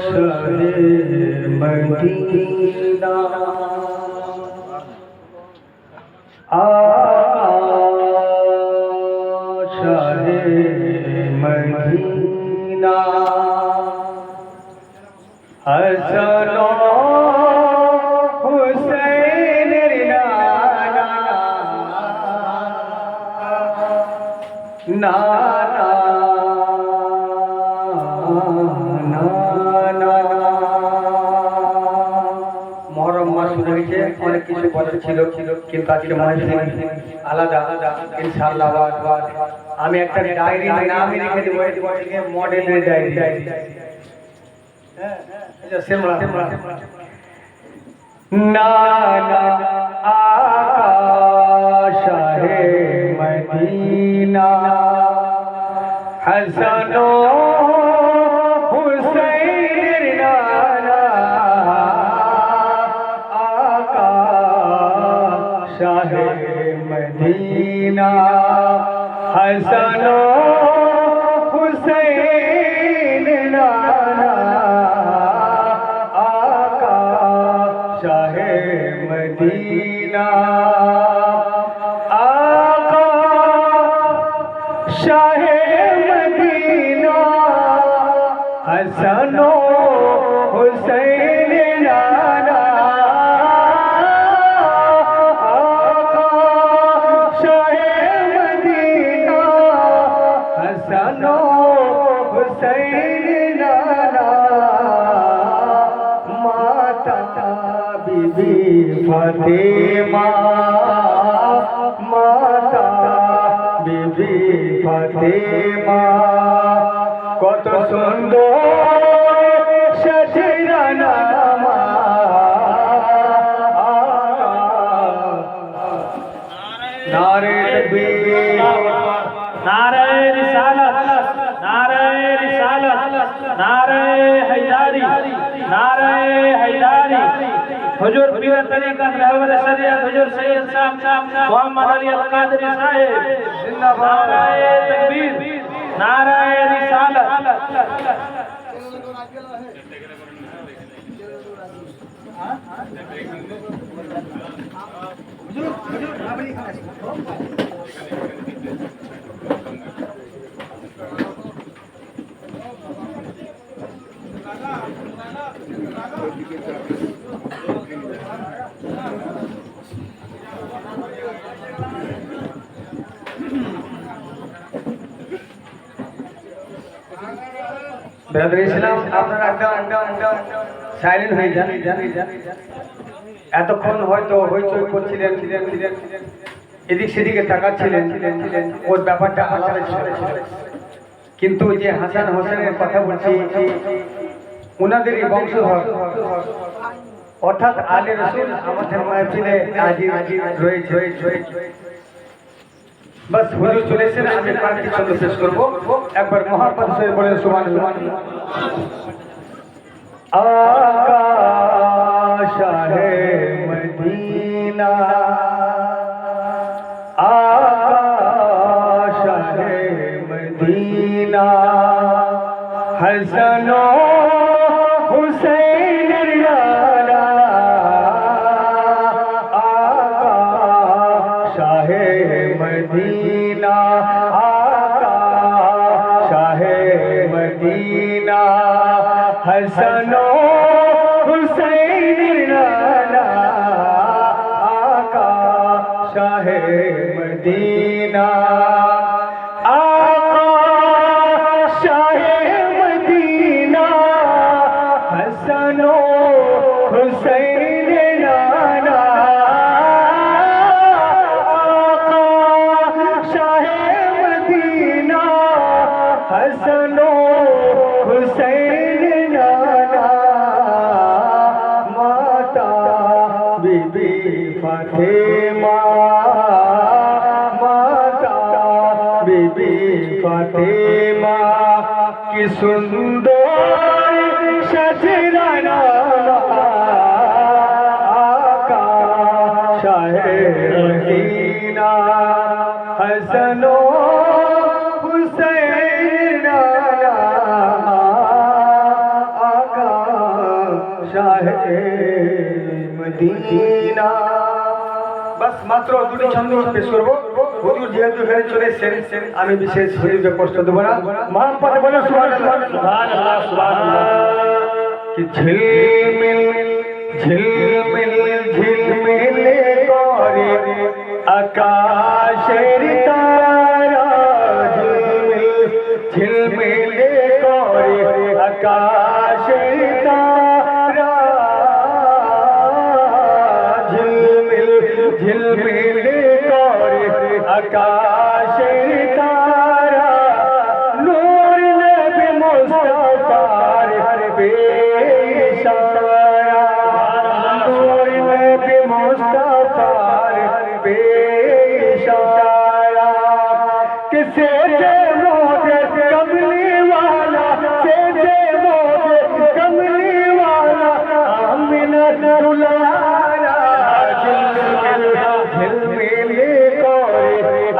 शहे मदीना शहे मदीना हसन हुसैन नाना মহরম মাস শুরু হয়েছে, অনেক কিছু কথা ছিল কিন্তু আজকে মাহফিল আলাদা ইনশাআল্লাহ। আমি একটা ডায়েরি নাম লিখে দেবো, মডেলের ডায়েরি। নানা শাহে মদিনা হাসান হুসैन नाना आका शाहे मदीना हसन हुसैन नाना आका शाहे मदीना आका शाहे मदीना हसन हुसैन नाना आका शाहे मदीना हसन हुसैन नाना माता बीबी फातिमा माता बीबी फातिमा কত সুন্দর সাজেরা নামা নারে তকবীর नारे रिसालत नारे हैदारी हुजूर पीर तरीक़त रहबर शरीयत हुजूर सैयद साहब मोहम्मद अली अल कादरी साहिब जिंदाबाद। नारे तकबीर नारे रिसालत। ব্রাদার ইসলাম, আপনারা একদম সাইলেন্ট হয়ে যান। এতক্ষণ হয়তো হইচই করছিলেন, এদিক সেদিকে তাকাচ্ছিলেন, ওর ব্যাপারটা আলাদা ছিল। কিন্তু যে হাসান হোসেনের কথা বলছি, ওনাদেরই বংশধর অর্থাৎ আলে রসুল আমাদের মাহফিলে হাজির রয়েছে। बस हुजूर चले এসেছেন, আমি কয়েকটি ছন্দ শেষ করব। একবার মহব্বত সে বলে সুবহানাল্লাহ। आका शाहे मदीना आका शाहे मदीना हसन हुसैन नाना आका शाहे मदीना आका शाहे मदीना हसन हुसैन नाना आका शाहे मदीना आका शाहे मदीना हसन हुसैन नाना आका शाहे मदीना हसन हुसैन नाना माता बीबी फातिमा माता बीबी फातिमा की सुंदर सजरा नामा आका शाहे मदीना हसन हुसैन नाना आका শাহে মদিনা। বাস মাত্র দুটি ছন্দ পেশ করবো। হুজুর যেহেতু এখানে চলে এসেছেন, আমি বিশেষ হুজুরকে কষ্ট দেবো না। মহাপদ বলো সুবহানাল্লাহ। সুবহানাল্লাহ সুবহানাল্লাহ। कि झिलमिल झिलमिल झिलमिल करे आकाशेर तारा, झिलमिल झिलमिल करे आकाशेर तारा, झिलमिल झिलमिल करे आकाशेर तारा, नूर नबी मुस्तफार पेशारा, नूर नबी मुस्तफार पेशारा, किसे जे मोदे कमली वाला, से जे मोदे कमली वाला, आमिना दुलारा, झिलमिल झिलमिल करे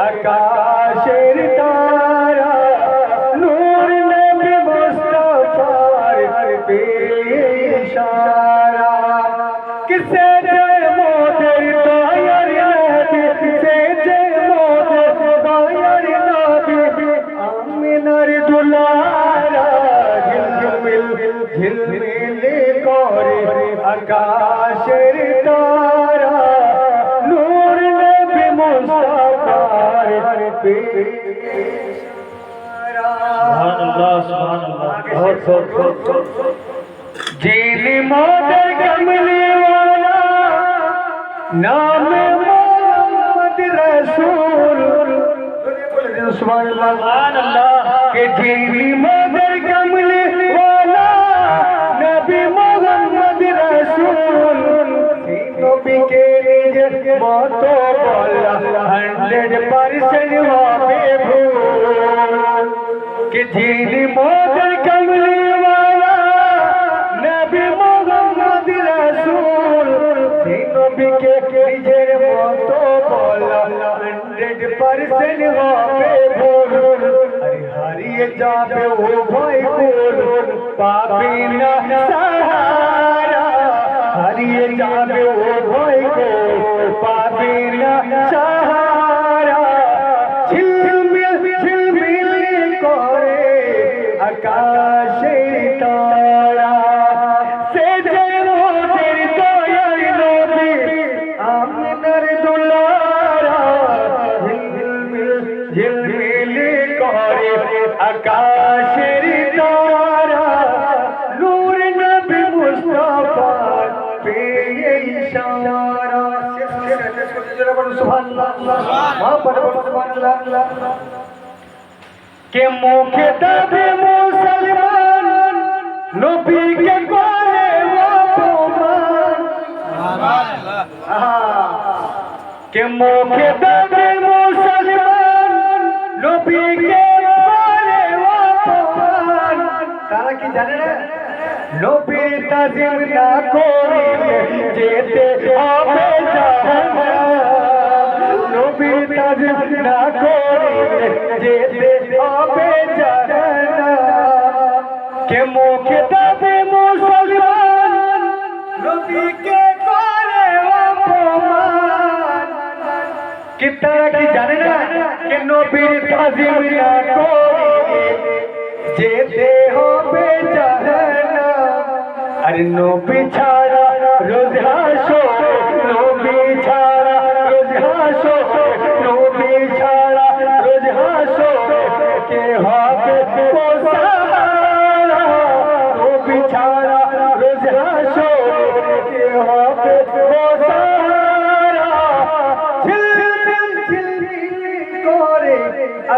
आकाशेर तारा, नूर नबी मुस्तफार पेशारा, किसे जे मोदे दायर नबी, से जे मोदे दायर नबी, आमिनार दुलारा, झिलमिल झिलमिल करे आकाशेर तारा, नूर नबी मुस्तफार पेशारा। सुबहानल्लाह सुबहानल्लाह। जिन मोदर कमली वाला, नाम मोहम्मद रसूल, सुबहानल्लाह सुबहानल्लाह। के जिन मोदर कमली वाला, नबी मोहम्मद रसूल, नबी के निज मतो बोला 100% वापे भूल, कि जिन मोदर कमली वाला, नबी मोहम्मद रसूल, नबी के निजेर मतो बोला 100% वापे भूल, अरे हारिए जाबे ओ भाई कुल, पापी ना सहारा, हारिए जाबे ओ भाई कुल, पापी ना सहारा, झिलमिल झिलमिल करे आकाशेर तारा, से जे मोদের দয়ার নবী, আমিনার দুলারা, ঝিলমিল ঝিলমিল করে আকাশের তারা, নূর নবী মুস্তাফার পেশারা। সুবহানাল্লাহ, সুবহানাল্লাহ। के मुखे दबे मुसलमान, नबी के कोले वफामान, के मुखे दबे मुसलमान, नबी के कोले वफामान, तारा की जाने ना, नबी ताजिम ना करिले जेते হবে জাহান্নাম, নবী তাজিম না করিলে যেতে হবে জাহান্নাম, কে মুখে দাবে মুসলমান, নবীকে করে অপমান, কি তারা কি জানে না কে নবীর তাজিম না করিলে যেতে হবে জাহান্নাম, আরে নবী ছাড়া রোজ হাসো, নবী ছাড়া রোজ হাসো, নবী ছাড়া রোজ হাসো, কে হবে ও সাহারা, নবী ছাড়া রোজ হাসো, কে হবে ও সাহারা, ঝিলমিল ঝিলমিল করে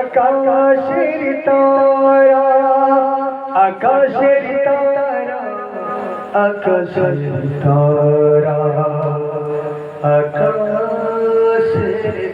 আকাশের তারা, আকাশের তারা, আকাশের তারা, আকাশের